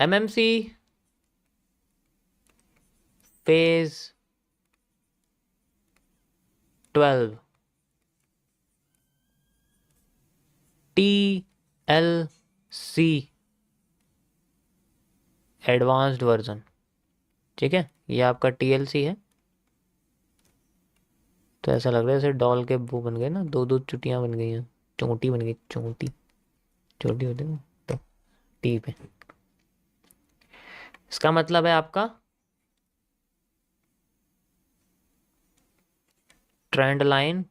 MMC phase 12, TLC advanced version, ठीक है, ये आपका TLC है। तो ऐसा लग रहा है जैसे डॉल के वो बन गए ना, दो दो चुटियां बन गई हैं, चोटी बन गई, चोटी छोटी होती है ना, तो टी पे। इसका मतलब है आपका ट्रेंड लाइन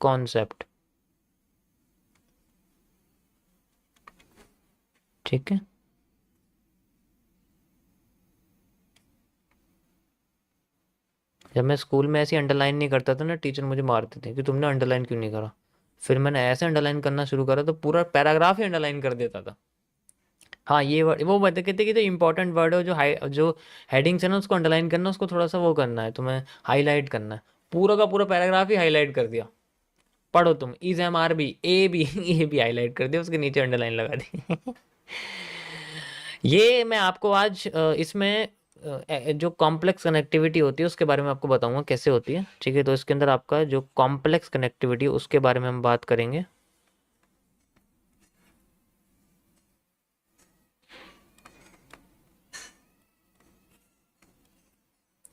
कॉन्सेप्ट, ठीक है। जब मैं स्कूल में ऐसी अंडरलाइन नहीं करता था ना, टीचर मुझे मारते थे कि तुमने अंडरलाइन क्यों नहीं करा। फिर मैंने ऐसे अंडरलाइन करना शुरू करा तो पूरा पैराग्राफ ही अंडरलाइन कर देता था। हाँ, ये वर्ड वो बता कहते कि जो इंपॉर्टेंट वर्ड है, जो हेडिंग्स है ना, उसको अंडरलाइन करना, उसको थोड़ा सा वो करना है, तुम्हें हाईलाइट करना है। पूरा का पूरा पैराग्राफ ही हाईलाइट कर दिया। पढ़ो तुम, is MRB A B A B highlight कर दिया, उसके नीचे अंडरलाइन लगा दी। ये मैं आपको आज इसमें जो कॉम्प्लेक्स कनेक्टिविटी होती है उसके बारे में आपको बताऊंगा कैसे होती है, ठीक है। तो इसके अंदर आपका जो कॉम्प्लेक्स कनेक्टिविटी है उसके बारे में हम बात करेंगे,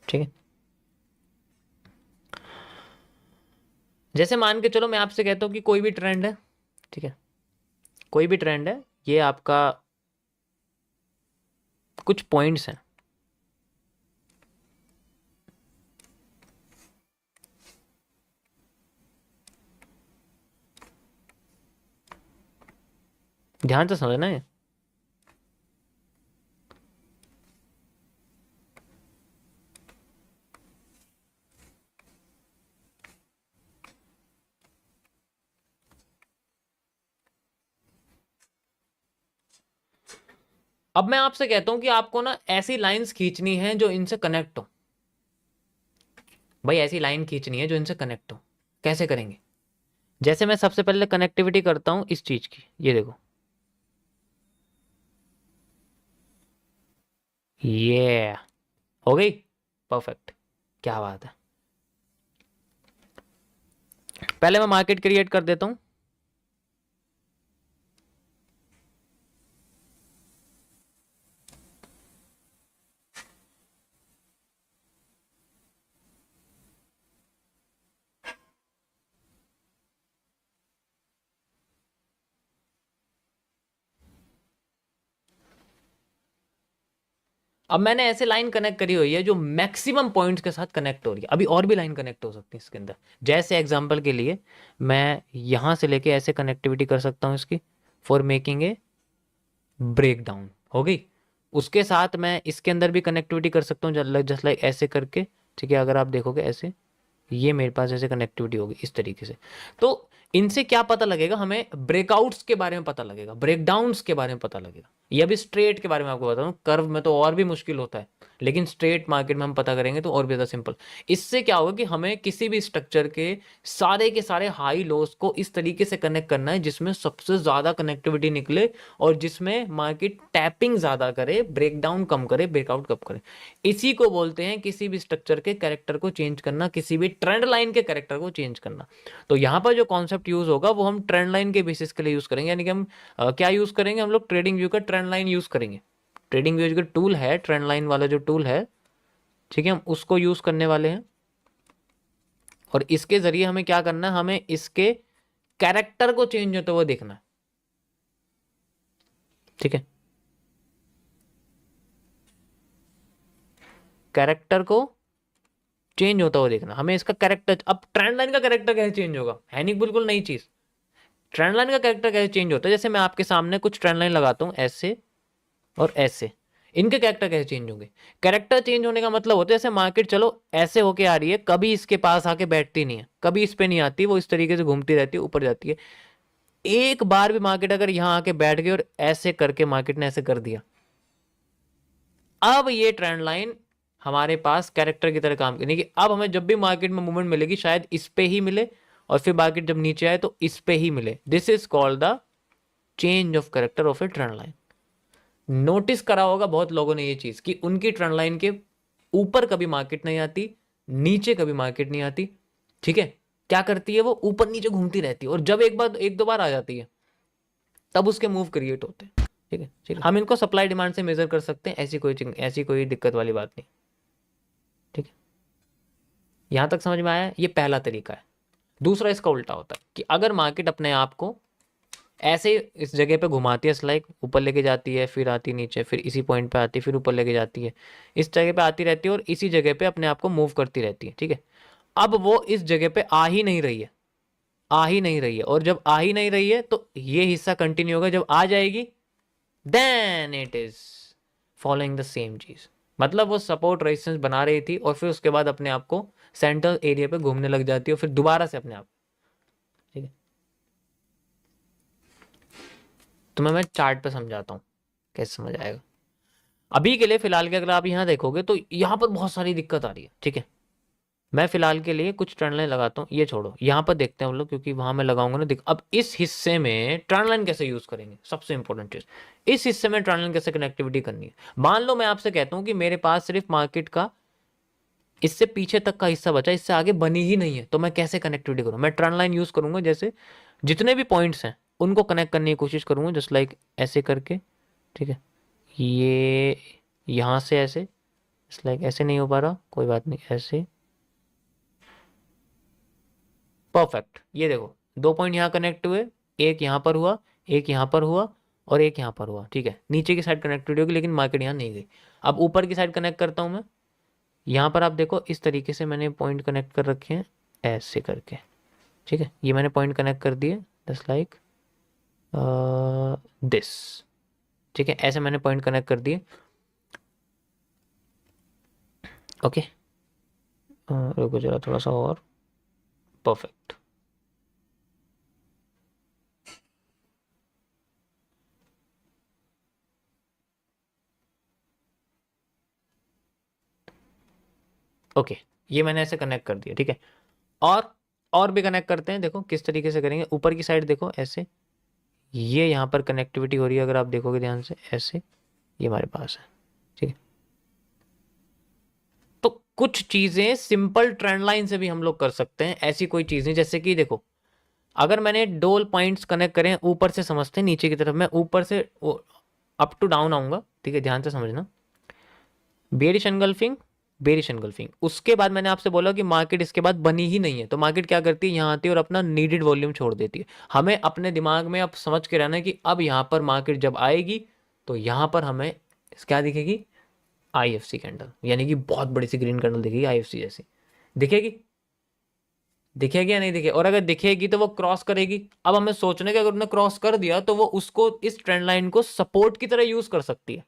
ठीक है। जैसे मान के चलो मैं आपसे कहता हूँ कि कोई भी ट्रेंड है, ठीक है, कोई भी ट्रेंड है, ये आपका कुछ पॉइंट्स हैं, ध्यान से समझना है। अब मैं आपसे कहता हूं कि आपको ना ऐसी लाइंस खींचनी है जो इनसे कनेक्ट हो। भाई ऐसी लाइन खींचनी है जो इनसे कनेक्ट हो। कैसे करेंगे? जैसे मैं सबसे पहले कनेक्टिविटी करता हूं इस चीज की, ये देखो, ये हो गई परफेक्ट, क्या बात है। पहले मैं मार्केट क्रिएट कर देता हूं। अब मैंने ऐसे लाइन कनेक्ट करी हुई है जो मैक्सिमम पॉइंट्स के साथ कनेक्ट हो रही है। अभी और भी लाइन कनेक्ट हो सकती है इसके अंदर। जैसे एग्जांपल के लिए मैं यहां से लेके ऐसे कनेक्टिविटी कर सकता हूं इसकी, for making a break down, हो गई। उसके साथ मैं इसके अंदर भी कनेक्टिविटी कर सकता हूँ, जस्ट लाइक ऐसे करके, ठीक है। अगर आप देखोगे ऐसे, ये मेरे पास ऐसे कनेक्टिविटी होगी इस तरीके से। तो इनसे क्या पता लगेगा हमें? ब्रेकआउट्स के बारे में पता लगेगा, ब्रेकडाउन्स के बारे में पता लगेगा। ये अभी स्ट्रेट के बारे में आपको बताऊं, कर्व में तो और भी मुश्किल होता है, लेकिन स्ट्रेट मार्केट में हम पता करेंगे तो और भी ज़्यादा सिंपल। इससे क्या होगा कि हमें किसी भी स्ट्रक्चर के सारे हाई लोस को इस तरीके से कनेक्ट करना है जिसमें सबसे ज़्यादा कनेक्टिविटी निकले और जिसमें मार्केट टैपिंग ज़्यादा करे, ब्रेकडाउन कम करे, ब्रेकआउट कम करे। इसी को बोलते हैं किसी भी स्ट्रक्चर के कैरेक्टर को चेंज करना, किसी भी ट्रेंड लाइन के कैरेक्टर को चेंज करना। तो यहाँ पर जो कॉन्सेप्ट यूज होगा वो हम ट्रेंड लाइन के बेसिस के लिए यूज करेंगे, यानी कि हम क्या यूज करेंगे? हम लोग ट्रेडिंग व्यू का ट्रेंड लाइन यूज करेंगे। ट्रेडिंग व्यू का टूल है, ट्रेंड लाइन वाला जो टूल है, ठीक है, हम उसको यूज करने वाले हैं। और इसके जरिए हमें क्या करना है? हमें इसके कैरेक्टर को चेंज होते हुए देखना है, ठीक है। कैरेक्टर को चेंज होता हुआ देखना हमें, इसका कैरेक्टर। अब ट्रेंड लाइन का कैरेक्टर कैसे चेंज होगा? है नहीं बिल्कुल नई चीज। ट्रेंड लाइन का कैरेक्टर कैसे चेंज होता है? जैसे मैं आपके सामने कुछ ट्रेंड लाइन लगाता हूं ऐसे और ऐसे, इनके कैरेक्टर कैसे चेंज होंगे? कैरेक्टर चेंज होने का मतलब होता है जैसे मार्केट चलो ऐसे होके आ रही है, कभी इसके पास आके बैठती नहीं है, कभी इस पे नहीं आती, वो इस तरीके से घूमती रहती है, ऊपर जाती है। एक बार भी मार्केट अगर यहां आके बैठ गई और ऐसे करके मार्केट ने ऐसे कर दिया, अब ये ट्रेंड लाइन हमारे पास कैरेक्टर की तरह काम करेगी। अब हमें जब भी मार्केट में मूवमेंट मिलेगी शायद इस पे ही मिले, और फिर मार्केट जब नीचे आए तो इस पे ही मिले। This is called the change of character of A trend line. Notice करा होगा बहुत लोगों ने ये चीज कि उनकी ट्रेंड लाइन के ऊपर कभी मार्केट नहीं आती, नीचे कभी मार्केट नहीं आती, ठीक है। क्या करती है वो, ऊपर नीचे घूमती रहती है, और जब एक दो बार आ जाती है तब उसके मूव क्रिएट होते हैं, ठीक है। ठीक है, हम इनको सप्लाई डिमांड से मेजर कर सकते हैं, ऐसी कोई दिक्कत वाली बात नहीं, ठीक है। यहां तक समझ में आया? ये पहला तरीका है। दूसरा इसका उल्टा होता है कि अगर मार्केट अपने आप को ऐसे इस जगह पे घुमाती है, स्लाइक ऊपर लेके जाती है, फिर आती नीचे, फिर इसी पॉइंट पे आती है, फिर ऊपर लेके जाती है, इस जगह पे आती रहती है और इसी जगह पे अपने आप को मूव करती रहती है, ठीक है। अब वो इस जगह पे आ ही नहीं रही है, आ ही नहीं रही है, और जब आ ही नहीं रही है तो ये हिस्सा कंटिन्यू होगा, जब आ जाएगी then it is following the same चीज। मतलब वो सपोर्ट रेजिस्टेंस बना रही थी और फिर उसके बाद अपने आप को सेंट्रल एरिया पे घूमने लग जाती है और फिर दोबारा से अपने आप, ठीक है। तो मैं चार्ट पे समझाता हूँ कैसे समझ आएगा। अभी के लिए फिलहाल के अगर आप यहाँ देखोगे तो यहाँ पर बहुत सारी दिक्कत आ रही है, ठीक है। मैं फिलहाल के लिए कुछ ट्रेंड लाइन लगाता हूँ, ये छोड़ो, यहाँ पर देखते हैं हम लोग, क्योंकि वहां मैं लगाऊंगा ना। अब इस हिस्से में ट्रेंड लाइन कैसे यूज करेंगे, सबसे इंपॉर्टेंट चीज, इस हिस्से में ट्रेंड लाइन कैसे कनेक्टिविटी करनी है। मान लो मैं आपसे कहता हूँ कि मेरे पास सिर्फ मार्केट का इससे पीछे तक का हिस्सा बचा, इससे आगे बनी ही नहीं है, तो मैं कैसे कनेक्टिविटी करूँ? मैं ट्रेंड लाइन यूज करूंगा, जैसे जितने भी पॉइंट्स हैं उनको कनेक्ट करने की कोशिश करूंगा, जस्ट लाइक ऐसे करके, ठीक है। ये यहाँ से ऐसे, जस्ट लाइक ऐसे नहीं हो पा रहा, कोई बात नहीं, ऐसे, परफेक्ट। ये देखो 2 पॉइंट यहाँ कनेक्ट हुए, एक यहाँ पर हुआ, एक यहाँ पर हुआ और एक यहाँ पर हुआ, ठीक है। नीचे की साइड कनेक्टिविटी होगी लेकिन मार्केट यहाँ नहीं गई। अब ऊपर की साइड कनेक्ट करता हूँ मैं, यहाँ पर आप देखो इस तरीके से मैंने पॉइंट कनेक्ट कर रखे हैं, ऐसे करके, ठीक है। ये मैंने पॉइंट कनेक्ट कर दिए जस्ट लाइक दिस, ठीक है। ऐसे मैंने पॉइंट कनेक्ट कर दिए, ओके। रुको जरा थोड़ा सा और, परफेक्ट। ओके, ये मैंने ऐसे कनेक्ट कर दिया, ठीक है। और भी कनेक्ट करते हैं, देखो किस तरीके से करेंगे। ऊपर की साइड देखो ऐसे, ये यहाँ पर कनेक्टिविटी हो रही है, अगर आप देखोगे ध्यान से ऐसे, ये हमारे पास है, ठीक है। तो कुछ चीजें सिंपल ट्रेंड लाइन से भी हम लोग कर सकते हैं, ऐसी कोई चीज नहीं। जैसे कि देखो, अगर मैंने डोल पॉइंट्स कनेक्ट करें, ऊपर से समझते हैं नीचे की तरफ, मैं ऊपर से अप टू डाउन आऊंगा, ठीक है, ध्यान से समझना। बेरिश एनगल्फिंग, बेरिश एनगल्फिंग, उसके बाद मैंने आपसे बोला कि मार्केट इसके बाद बनी ही नहीं है, तो मार्केट क्या करती है, यहाँ आती है और अपना नीडेड वॉल्यूम छोड़ देती है। हमें अपने दिमाग में अब समझ के रहना है कि अब यहाँ पर मार्केट जब आएगी तो यहाँ पर हमें क्या दिखेगी, आईएफसी कैंडल, यानी कि बहुत बड़ी सी ग्रीन कैंडल दिखेगी, आईएफसी जैसी दिखेगी। दिखेगी या नहीं दिखे? और अगर दिखेगी तो वो क्रॉस करेगी। अब हमें सोचने का, अगर उन्होंने क्रॉस कर दिया तो वो उसको, इस ट्रेंड लाइन को सपोर्ट की तरह यूज कर सकती है,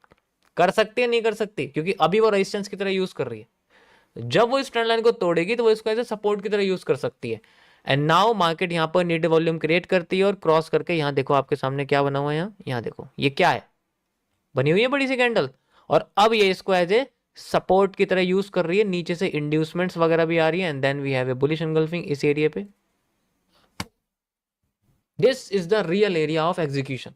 कर सकती है, नहीं कर सकती, क्योंकि अभी वो रेजिस्टेंस की तरह यूज कर रही है। जब वो इस ट्रेंड लाइन को तोड़ेगी तो वो इसको ऐसे सपोर्ट की तरह यूज कर सकती है। एंड नाउ मार्केट यहाँ पर नीड वॉल्यूम क्रिएट करती है और क्रॉस करके यहाँ देखो आपके सामने क्या बना हुआ है, यहाँ देखो ये क्या है, बनी हुई है बड़ी सी कैंडल, और अब ये इसको एज ए सपोर्ट की तरह यूज कर रही है। नीचे से इंड्यूसमेंट्स वगैरह भी आ रही है, and then we have a bullish engulfing इस एरिया पे। This is the real area of execution.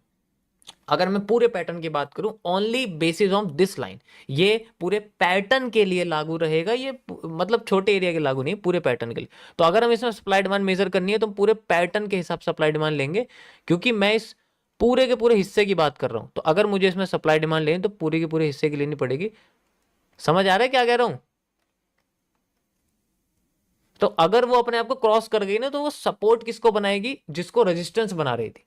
अगर मैं पूरे पैटर्न की बात करूं, only basis on this line, ये पूरे पैटर्न के लिए लागू रहेगा, ये मतलब छोटे एरिया के लागू नहीं, पूरे पैटर्न के लिए। तो अगर हम इसमें सप्लाई डिमांड मेजर करनी है तो पूरे पैटर्न के हिसाब से सप्लाई डिमांड लेंगे, क्योंकि मैं इस पूरे के पूरे हिस्से की बात कर रहा हूं। तो अगर मुझे इसमें सप्लाई डिमांड लेनी तो पूरे के पूरे हिस्से की लेनी पड़ेगी। समझ आ रहा है क्या कह रहा हूं? तो अगर वो अपने आप को क्रॉस कर गई ना, तो वो सपोर्ट किसको बनाएगी, जिसको रेजिस्टेंस बना रही थी।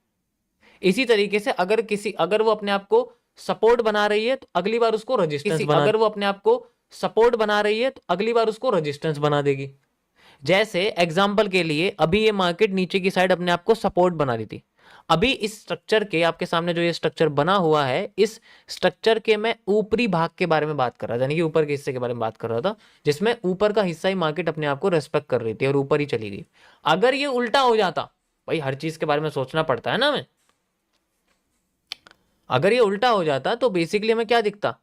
इसी तरीके से अगर वो अपने आप को सपोर्ट बना रही है तो अगली बार उसको रेजिस्टेंस अगर वो अपने आप को सपोर्ट बना रही है तो अगली बार उसको रेजिस्टेंस बना देगी। जैसे एग्जांपल के लिए, अभी ये मार्केट नीचे की साइड अपने आप को सपोर्ट बना रही थी। अभी इस स्ट्रक्चर के आपके सामने जो ये स्ट्रक्चर बना हुआ है, इस स्ट्रक्चर के मैं ऊपरी भाग के बारे में बात कर रहा था, यानी कि ऊपर के हिस्से के बारे में बात कर रहा था, जिसमें ऊपर का हिस्सा ही मार्केट अपने आप को रेस्पेक्ट कर रही थी और ऊपर ही चली गई। अगर ये उल्टा हो जाता, भाई हर चीज के बारे में सोचना पड़ता है ना हमें, अगर ये उल्टा हो जाता तो बेसिकली हमें क्या दिखता,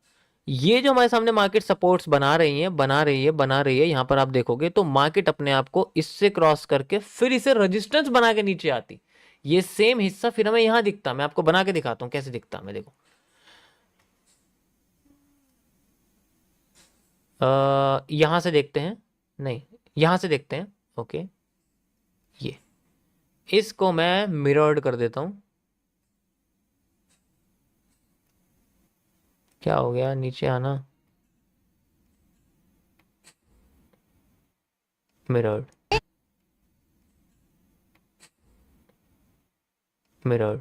ये जो हमारे सामने मार्केट सपोर्ट्स बना रही है, यहां पर आप देखोगे तो मार्केट अपने आप को इससे क्रॉस करके फिर इसे रेजिस्टेंस बना के नीचे आती। ये सेम हिस्सा फिर हमें यहां दिखता, मैं आपको बना के दिखाता हूं कैसे दिखता हमें, देखो यहां से देखते हैं, नहीं यहां से देखते हैं, ओके ये इसको मैं मिरर्ड कर देता हूं, क्या हो गया नीचे आना, मिरर्ड मिरर्ड,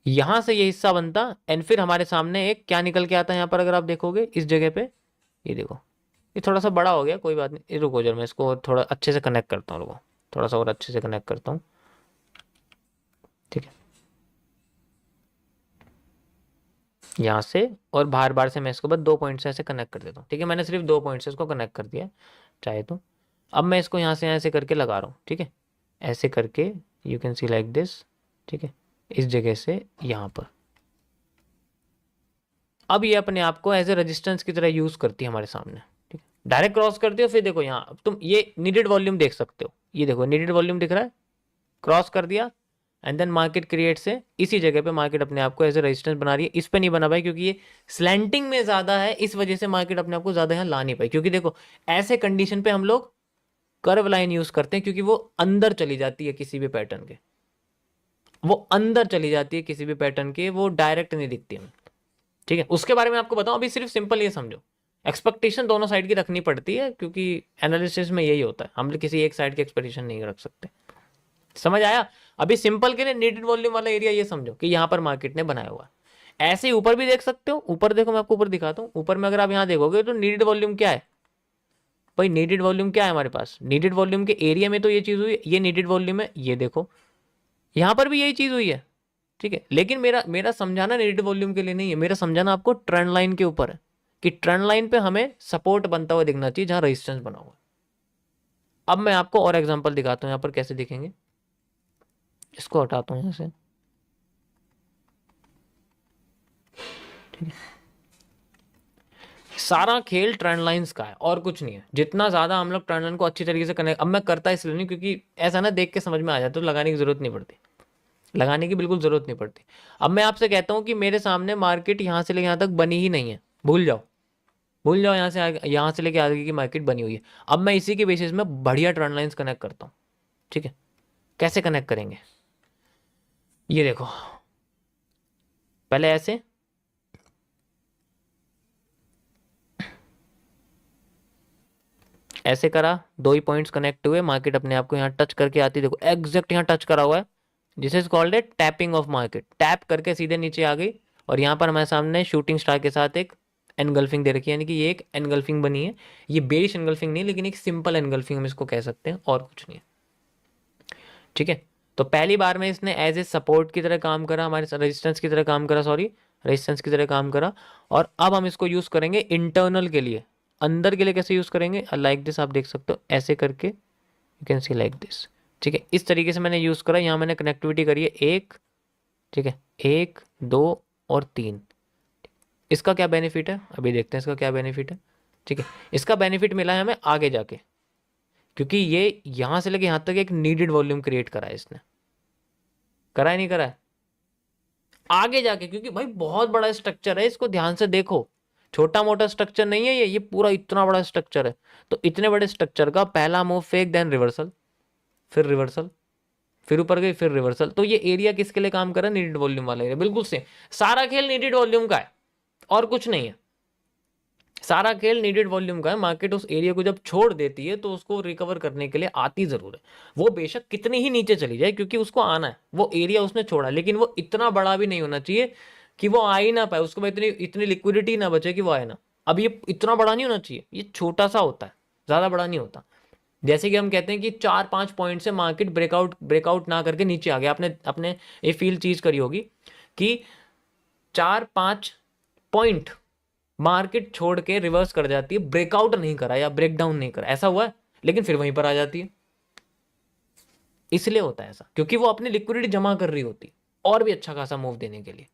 यहां से ये हिस्सा बनता एंड फिर हमारे सामने एक क्या निकल के आता है यहाँ पर, अगर आप देखोगे इस जगह पे, ये देखो ये थोड़ा सा बड़ा हो गया, कोई बात नहीं, ये रुको जरा मैं इसको थोड़ा अच्छे से कनेक्ट करता हूँ, रुको थोड़ा सा और अच्छे से कनेक्ट करता हूँ, ठीक है यहाँ से, और बार बार से मैं इसको बस 2 पॉइंट से ऐसे कनेक्ट कर देता हूँ, ठीक है मैंने सिर्फ 2 पॉइंट से इसको कनेक्ट कर दिया चाहे तो। अब मैं इसको यहाँ से ऐसे करके लगा रहा हूँ, ठीक है ऐसे करके, you can see like this, ठीक है इस जगह से यहाँ पर। अब ये अपने आप को एज ए रेजिस्टेंस की तरह यूज करती है हमारे सामने, ठीक है डायरेक्ट क्रॉस करती हो, फिर देखो यहाँ तुम ये नीडेड वॉल्यूम देख सकते हो, ये देखो नीडेड वॉल्यूम दिख रहा है, क्रॉस कर दिया एंड देन मार्केट क्रिएट से इसी जगह पे मार्केट अपने आप को एज ए रेजिस्टेंस बना रही है, इस पे नहीं बना पाई क्योंकि ये स्लैंटिंग में ज्यादा है, इस वजह से मार्केट अपने आप को ज्यादा यहाँ ला नहीं पाई, क्योंकि देखो ऐसे कंडीशन पे हम लोग कर्व लाइन यूज करते हैं क्योंकि वो अंदर चली जाती है किसी भी पैटर्न के, वो अंदर चली जाती है किसी भी पैटर्न के, वो डायरेक्ट नहीं दिखती हमें, ठीक है उसके बारे में आपको बताऊं, अभी सिर्फ सिंपल ये समझो, एक्सपेक्टेशन दोनों साइड की रखनी पड़ती है क्योंकि एनालिसिस में यही होता है, हम लोग किसी एक साइड की एक्सपेक्टेशन नहीं रख सकते, समझ आया। अभी सिंपल के लिए नीडेड वॉल्यूम वाला एरिया ये समझो कि यहाँ पर मार्केट ने बनाया हुआ है, ऐसे ही ऊपर भी देख सकते हो, ऊपर देखो मैं आपको ऊपर दिखाता हूँ, ऊपर में अगर आप यहाँ देखोगे तो नीडेड वॉल्यूम क्या है भाई, नीडेड वॉल्यूम क्या है हमारे पास, नीडेड वॉल्यूम के एरिया में तो ये चीज हुई है, ये नीडेड वॉल्यूम है, ये देखो यहाँ पर भी यही चीज हुई है, ठीक है लेकिन मेरा मेरा समझाना नीडेड वॉल्यूम के लिए नहीं है, मेरा समझाना आपको ट्रेंड लाइन के ऊपर है कि ट्रेंड लाइन पे हमें सपोर्ट बनता हुआ दिखना चाहिए जहां रेजिस्टेंस बना हुआ है। अब मैं आपको और एग्जांपल दिखाता हूं यहाँ पर कैसे दिखेंगे, इसको हटाता हूं यहाँ से, ठीक है सारा खेल ट्रेंड लाइंस का है और कुछ नहीं है, जितना ज्यादा हम लोग ट्रेंड लाइन को अच्छी तरीके से कनेक्ट, अब मैं करता इसलिए नहीं क्योंकि ऐसा ना देख के समझ में आ जाता तो लगाने की जरूरत नहीं पड़ती, लगाने की बिल्कुल जरूरत नहीं पड़ती। अब मैं आपसे कहता हूं कि मेरे सामने मार्केट यहां से लेके यहां तक बनी ही नहीं है, भूल जाओ भूल जाओ, यहाँ से लेके आगे की मार्केट बनी हुई है, अब मैं इसी के बेसिस में बढ़िया ट्रेंड लाइंस कनेक्ट करता हूँ, ठीक है कैसे कनेक्ट करेंगे, ये देखो पहले ऐसे, ऐसे करा, 2 ही पॉइंट्स कनेक्ट हुए, मार्केट अपने आप को यहाँ टच करके आती, देखो एग्जैक्ट यहाँ टच करा हुआ है, this is called a tapping of market, tap करके सीधे नीचे आ गई, और यहाँ पर हमारे सामने शूटिंग स्टार के साथ एक एनगल्फिंग दे रखी है, यानी कि ये एक एनगल्फिंग बनी है, ये बेरिश एनगल्फिंग नहीं लेकिन एक सिंपल एनगल्फिंग हम इसको कह सकते हैं और कुछ नहीं है, ठीक है। तो पहली बार में इसने एज ए सपोर्ट की तरह काम करा, हमारे रेजिस्टेंस की तरह काम करा, सॉरी रेजिस्टेंस की तरह काम करा, और अब हम इसको यूज करेंगे इंटरनल के लिए, अंदर के लिए कैसे यूज करेंगे, लाइक दिस आप देख सकते हो ऐसे करके, you can see like this, ठीक है इस तरीके से मैंने यूज करा, यहाँ मैंने कनेक्टिविटी करी है एक, ठीक है 1 2 और 3, इसका क्या बेनिफिट है अभी देखते हैं, इसका क्या बेनिफिट है, ठीक है इसका बेनिफिट मिला है हमें आगे जाके, क्योंकि ये यहां से लेके यहां तक एक नीडेड वॉल्यूम क्रिएट करा है इसने, करा है नहीं करा है आगे जाके, क्योंकि भाई बहुत बड़ा स्ट्रक्चर है, इसको ध्यान से देखो, छोटा मोटा स्ट्रक्चर नहीं है ये पूरा इतना बड़ा स्ट्रक्चर है, तो इतने बड़े स्ट्रक्चर का पहला मूव फेक देन रिवर्सल, फिर रिवर्सल, फिर ऊपर गई फिर रिवर्सल, तो ये एरिया किसके लिए काम कर रहा है, नीडेड वॉल्यूम वाला एरिया, बिल्कुल सेम, सारा खेल नीडेड वॉल्यूम का है और कुछ नहीं है, सारा खेल नीडेड वॉल्यूम का है, मार्केट उस एरिया को जब छोड़ देती है तो उसको रिकवर करने के लिए आती जरूर है, वो बेशक कितनी ही नीचे चली जाए क्योंकि उसको आना है, वो एरिया उसने छोड़ा, लेकिन वो इतना बड़ा भी नहीं होना चाहिए कि वो आ ही ना पाए, उसको इतनी इतनी लिक्विडिटी ना बचे कि वो आए ना, अब ये इतना बड़ा नहीं होना चाहिए, ये छोटा सा होता है, ज्यादा बड़ा नहीं होता, जैसे कि हम कहते हैं कि 4 5 पॉइंट से मार्केट ब्रेकआउट ब्रेकआउट ना करके नीचे आ गया, आपने अपने ये फील चीज करी होगी कि 4 5 पॉइंट मार्केट छोड़ के रिवर्स कर जाती है, ब्रेकआउट नहीं करा या ब्रेकडाउन नहीं करा, ऐसा हुआ है, लेकिन फिर वहीं पर आ जाती है, इसलिए होता है ऐसा क्योंकि वो अपनी लिक्विडिटी जमा कर रही होती और भी अच्छा खासा मूव देने के लिए,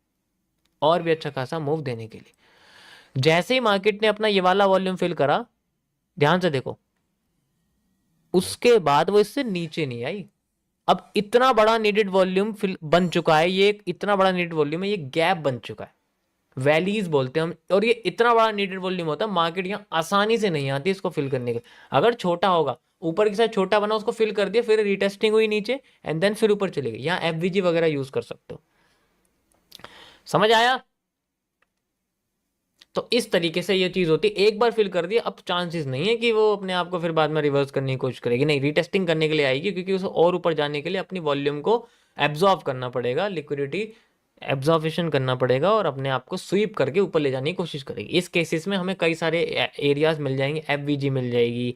और भी अच्छा खासा मूव देने के लिए, जैसे ही मार्केट ने अपना ये वाला वॉल्यूम फिल करा, ध्यान से देखो उसके बाद वो इससे नीचे नहीं आई, अब इतना बड़ा नीडेड वॉल्यूम बन चुका है, ये इतना बड़ा नीडेड वॉल्यूम है, ये गैप बन चुका है, वैलीज बोलते हैं हम। और ये इतना बड़ा नीडेड वॉल्यूम होता है, मार्केट यहाँ आसानी से नहीं आती इसको फिल करने के। अगर छोटा होगा, ऊपर की साइड छोटा बना, उसको फिल कर दिया, फिर रीटेस्टिंग हुई नीचे एंड देन फिर ऊपर चले गए, यहाँ एफवीजी वगैरह यूज कर सकते हो। समझ आया? तो इस तरीके से ये चीज होती है, एक बार फिल कर दिया, अब चांसेस नहीं है कि वो अपने आप को फिर बाद में रिवर्स करने की कोशिश करेगी, नहीं, रीटेस्टिंग करने के लिए आएगी, क्योंकि उसे और ऊपर जाने के लिए अपनी वॉल्यूम को एब्जॉर्व करना पड़ेगा, लिक्विडिटी एब्जॉर्वेशन करना पड़ेगा और अपने आप को स्वीप करके ऊपर ले जाने की कोशिश करेगी। इस केसेस में हमें कई सारे एरियाज मिल जाएंगे, एफवीजी मिल जाएगी,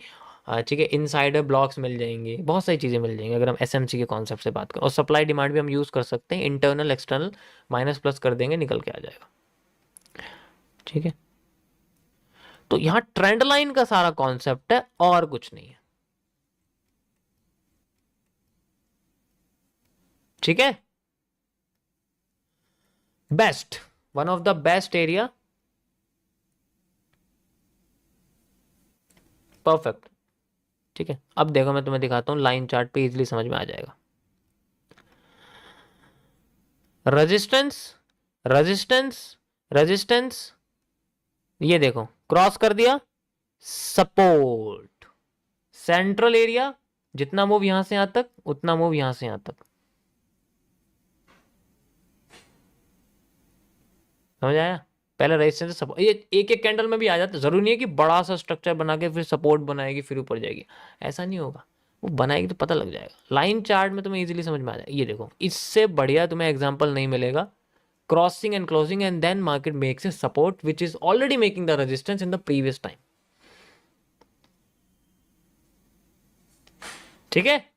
ठीक है, इनसाइडर ब्लॉक्स मिल जाएंगे, बहुत सारी चीज़ें मिल जाएंगी अगर हम एसएमसी के कॉन्सेप्ट से बात करें। और सप्लाई डिमांड भी हम यूज़ कर सकते हैं, इंटरनल एक्सटर्नल माइनस प्लस कर देंगे, निकल के आ जाएगा, ठीक है। तो यहां ट्रेंड लाइन का सारा कॉन्सेप्ट है और कुछ नहीं है, ठीक है। Best, one of the best area, perfect, ठीक है। अब देखो मैं तुम्हें दिखाता हूं, लाइन चार्ट पे इजीली समझ में आ जाएगा। रेजिस्टेंस, रेजिस्टेंस, रेजिस्टेंस, ये देखो क्रॉस कर दिया, सपोर्ट, सेंट्रल एरिया, जितना मूव यहां से यहां तक उतना मूव यहां से यहां तक, समझ आया? पहले रेजिस्टेंस सपोर्ट, ये एक एक कैंडल में भी आ जाता है, जरूरी नहीं है कि बड़ा सा स्ट्रक्चर बना के फिर सपोर्ट बनाएगी फिर ऊपर जाएगी, ऐसा नहीं होगा, वो बनाएगी तो पता लग जाएगा। लाइन चार्ट में तुम्हें इजीली समझ में आ जाएगा। ये देखो, इससे बढ़िया तुम्हें एग्जांपल नहीं मिलेगा, crossing and closing and then market makes a support which is already making the resistance in the previous time, ठीक है।